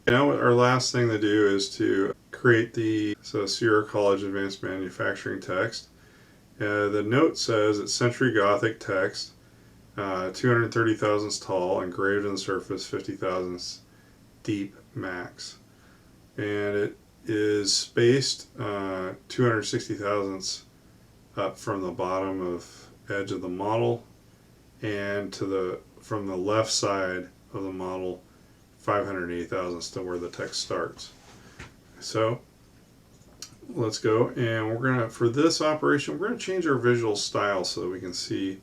Now our last thing to do is to create the Sierra College Advanced Manufacturing text. The note says it's Century Gothic text, 230 thousandths tall, engraved on the surface 50 thousandths deep max. And it is spaced 260 thousandths up from the bottom of edge of the model, and from the left side of the model 580 thousandths to where the text starts. So let's go, and we're gonna, for this operation, we're gonna change our visual style so that we can see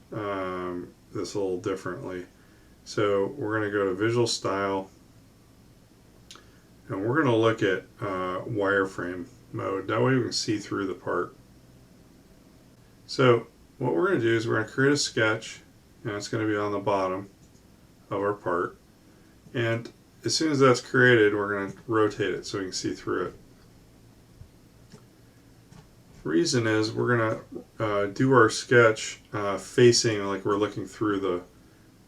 this a little differently. So we're gonna go to visual style, and we're gonna look at wireframe mode. That way we can see through the part. So what we're gonna do is we're gonna create a sketch, and it's gonna be on the bottom of our part. And as soon as that's created, we're going to rotate it so we can see through it. The reason is we're going to do our sketch facing like we're looking through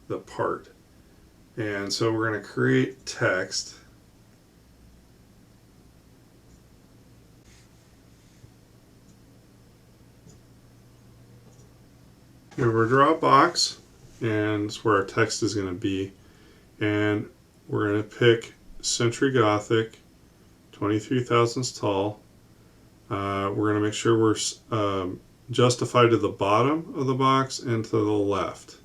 the part. And so we're going to create text. And we're going to draw a box, and it's where our text is going to be. And we're going to pick Century Gothic, 23 thousandths tall. We're going to make sure we're justified to the bottom of the box and to the left.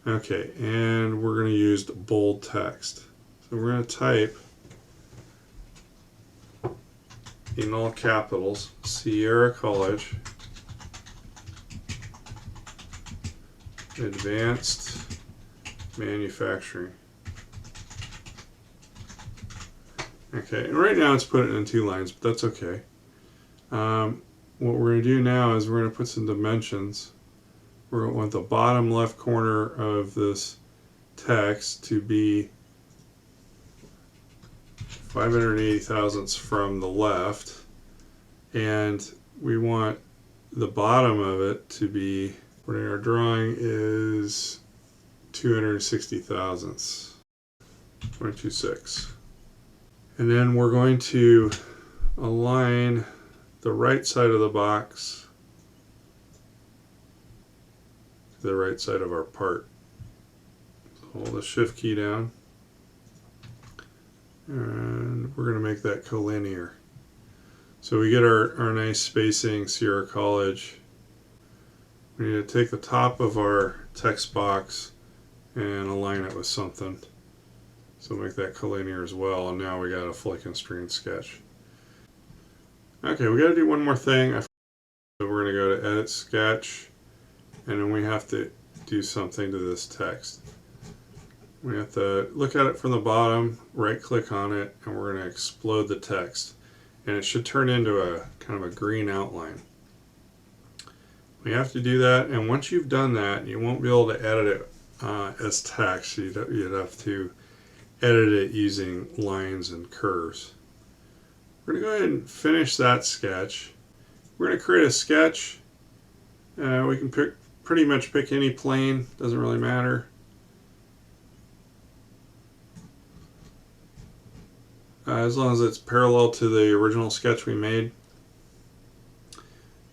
Okay, and we're going to use bold text. So we're going to type in all capitals, Sierra College Advanced Manufacturing. Okay, and right now it's put it in 2 lines, but that's okay. What we're going to do now is we're going to put some dimensions. We're going to want the bottom left corner of this text to be 580 thousandths from the left, and we want the bottom of it to be, what our drawing is 260 thousandths, 0.26. And then we're going to align the right side of the box to the right side of our part. So hold the shift key down, and we're going to make that collinear. So we get our nice spacing Sierra College. We need to take the top of our text box and align it with something. So make that collinear as well, and now we got a fully constrained sketch. Okay, we got to do one more thing. So we're going to go to Edit Sketch, and then we have to do something to this text. We have to look at it from the bottom, right-click on it, and we're going to explode the text. And it should turn into a kind of a green outline. We have to do that, and once you've done that, you won't be able to edit it as text. You'd have to edit it using lines and curves. We're going to go ahead and finish that sketch. We're going to create a sketch. We can pretty much pick any plane, doesn't really matter. As long as it's parallel to the original sketch we made.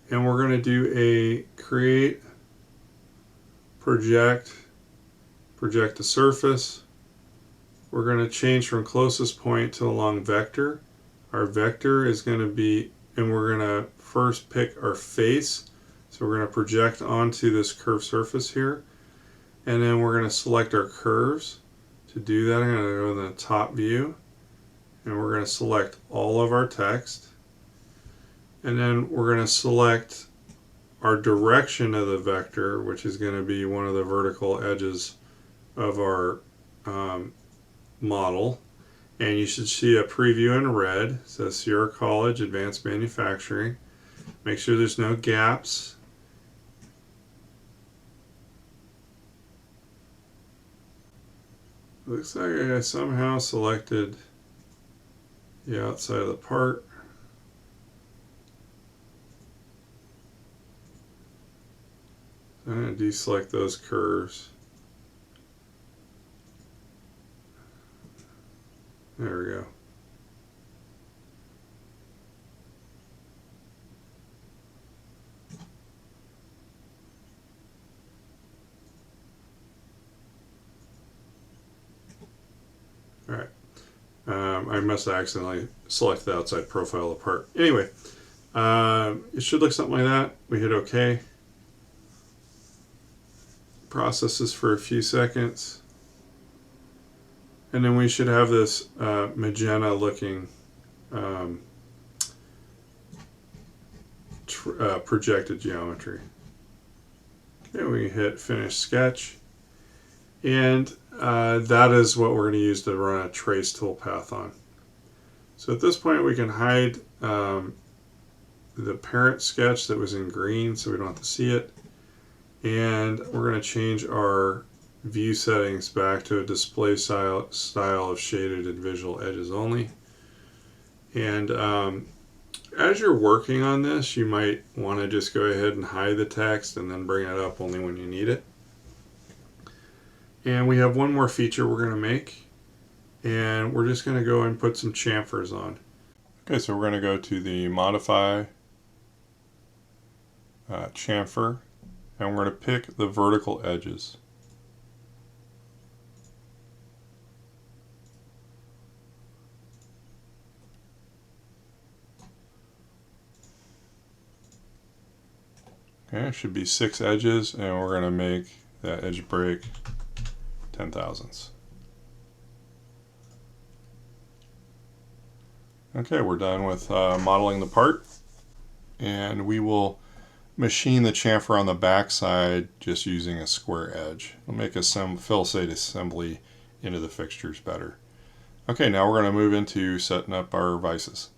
And we're going to do a create, project the surface. We're going to change from closest point to along vector. Our vector is going to be, and we're going to first pick our face. So we're going to project onto this curved surface here. And then we're going to select our curves. To do that, I'm going to go to the top view. And we're going to select all of our text. And then we're going to select our direction of the vector, which is going to be one of the vertical edges of our model. And you should see a preview in red. It says Sierra College Advanced Manufacturing. Make sure there's no gaps. Looks like I somehow selected the outside of the part. I'm going to deselect those curves. There we go. All right. I must have accidentally selected the outside profile of the part. Anyway, it should look something like that. We hit OK. Processes for a few seconds. And then we should have this magenta looking projected geometry. Okay, we hit finish sketch. And that is what we're going to use to run a trace toolpath on. So at this point we can hide the parent sketch that was in green so we don't have to see it. And we're going to change our view settings back to a display style of shaded and visual edges only. And as you're working on this, you might want to just go ahead and hide the text and then bring it up only when you need it. And we have one more feature we're going to make, and we're just going to go and put some chamfers on. Okay, so we're going to go to the modify chamfer, and we're going to pick the vertical edges. Okay, it should be 6 edges, and we're going to make that edge break 10 thousandths. Okay, we're done with modeling the part, and we will machine the chamfer on the back side just using a square edge. We'll make a fill-state assembly into the fixtures better. Okay, now we're going to move into setting up our vices.